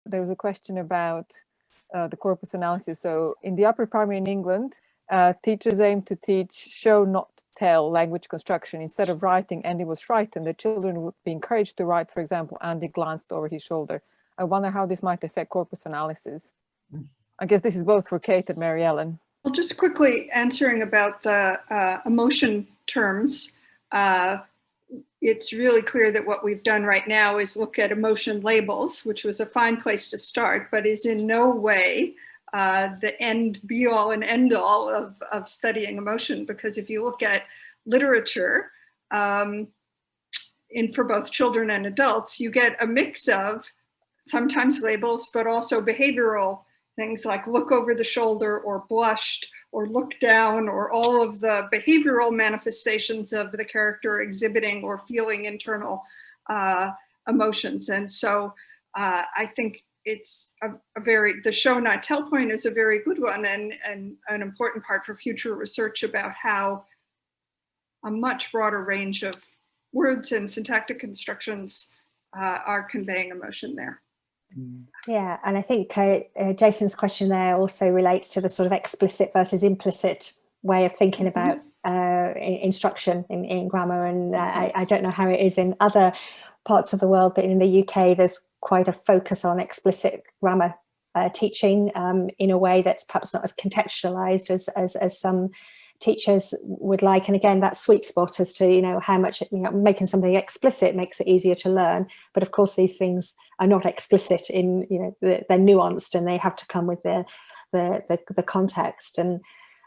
there was a question about the corpus analysis. So in the upper primary in England, teachers aim to teach show, not tell language construction. Instead of writing, Andy was frightened, the children would be encouraged to write, for example, Andy glanced over his shoulder. I wonder how this might affect corpus analysis. I guess this is both for Kate and Maryellen. Well, just quickly answering about the emotion terms, it's really clear that what we've done right now is look at emotion labels, which was a fine place to start, but is in no way the be all and end all of studying emotion. Because if you look at literature for both children and adults, you get a mix of sometimes labels, but also behavioral things like look over the shoulder or blushed or look down, or all of the behavioral manifestations of the character exhibiting or feeling internal emotions. And so I think it's the show not tell point is a very good one, and an important part for future research about how a much broader range of words and syntactic constructions are conveying emotion there. Yeah, and I think Jason's question there also relates to the sort of explicit versus implicit way of thinking about instruction in grammar. And I don't know how it is in other parts of the world, but in the UK, there's quite a focus on explicit grammar teaching in a way that's perhaps not as contextualized as some teachers would like. And again, that sweet spot as to, how much, making something explicit makes it easier to learn. But of course, these things are not explicit in, they're nuanced, and they have to come with the context. And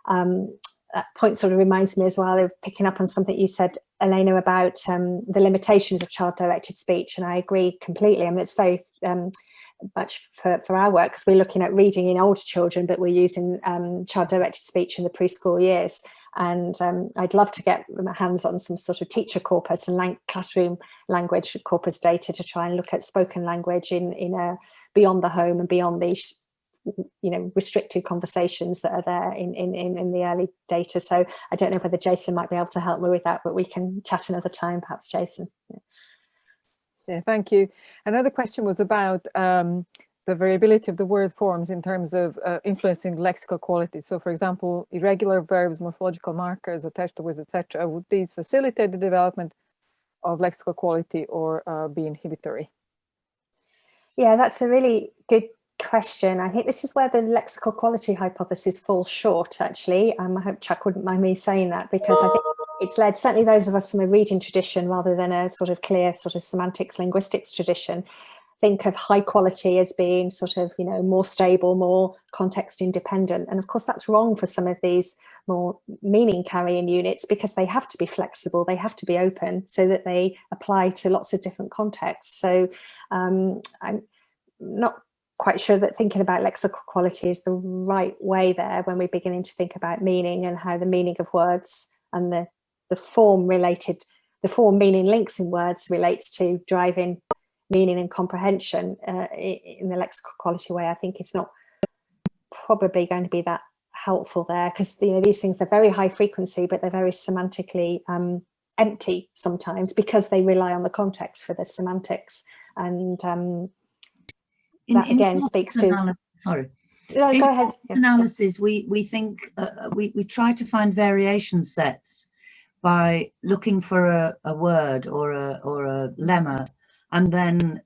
that point sort of reminds me as well of picking up on something you said, Elena, about the limitations of child-directed speech. And I agree completely. I mean, it's very much for our work, because we're looking at reading in older children, but we're using child-directed speech in the preschool years. And I'd love to get my hands on some sort of teacher corpus and classroom language corpus data to try and look at spoken language in a beyond the home and beyond these restricted conversations that are there in the early data. So I don't know whether Jason might be able to help me with that, but we can chat another time, perhaps, Jason. Yeah, thank you. Another question was about the variability of the word forms in terms of influencing lexical quality. So, for example, irregular verbs, morphological markers attached to words, etc. Would these facilitate the development of lexical quality or be inhibitory? Yeah, that's a really good question. I think this is where the lexical quality hypothesis falls short, actually. I hope Chuck wouldn't mind me saying that, because I think it's led, certainly those of us from a reading tradition rather than a sort of clear sort of semantics linguistics tradition, think of high quality as being sort of, more stable, more context independent. And of course, that's wrong for some of these more meaning carrying units, because they have to be flexible, they have to be open so that they apply to lots of different contexts. So I'm not quite sure that thinking about lexical quality is the right way there when we're beginning to think about meaning and how the meaning of words and the form meaning links in words relates to driving meaning and comprehension in the lexical quality way. I think it's not probably going to be that helpful there, because these things are very high frequency, but they're very semantically empty sometimes, because they rely on the context for the semantics. And that again speaks to. Sorry. No, go ahead. Analysis. We think we try to find variation sets by looking for a word or a lemma, and then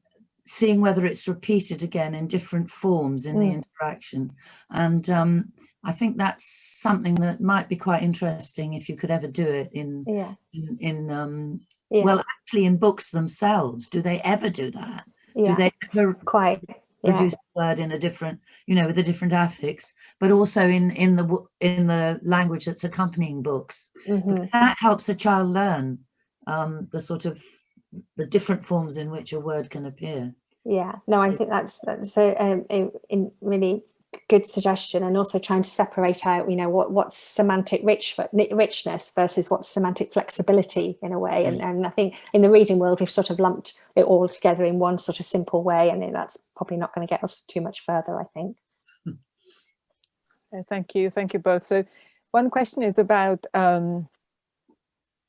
seeing whether it's repeated again in different forms in the interaction. And I think that's something that might be quite interesting if you could ever do it well, actually in books themselves. Do they ever do that? Yeah, do they ever quite produce a word in a different, with a different affix, but also in the language that's accompanying books? That helps a child learn the different forms in which a word can appear. Yeah, no, I think that's a really good suggestion, and also trying to separate out, what's semantic richness versus what's semantic flexibility in a way. And I think in the reading world, we've sort of lumped it all together in one sort of simple way, and that's probably not going to get us too much further, I think. Thank you both. So one question is about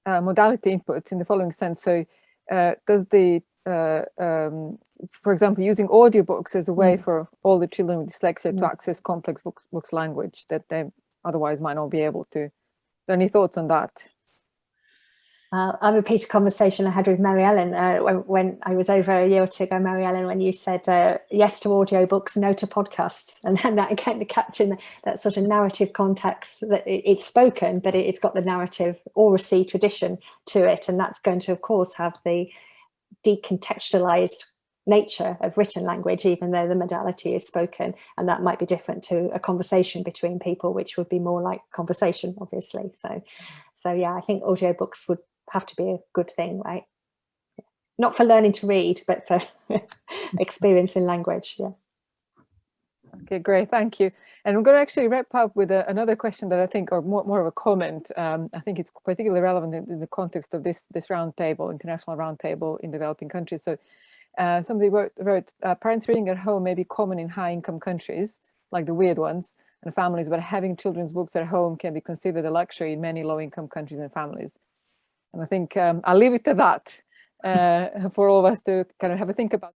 modality inputs in the following sense. So does the for example, using audiobooks as a way for all the children with dyslexia to access complex books language that they otherwise might not be able to. So any thoughts on that? I'll repeat a conversation I had with Maryellen when I was over a year or two ago, Maryellen, when you said yes to audiobooks, no to podcasts. And that again, capturing that sort of narrative context that it's spoken, but it's got the narrative oracy tradition to it. And that's going to, of course, have the decontextualized nature of written language, even though the modality is spoken. And that might be different to a conversation between people, which would be more like conversation, obviously. So yeah, I think audiobooks would have to be a good thing, right? Not for learning to read, but for experiencing language. Yeah. Okay, great, thank you. And I'm going to actually wrap up with another question that I think, or more of a comment. I think it's particularly relevant in the context of this roundtable, international roundtable in developing countries. So somebody wrote parents reading at home may be common in high-income countries, like the weird ones, and families, but having children's books at home can be considered a luxury in many low-income countries and families. And I think I'll leave it to that for all of us to kind of have a think about.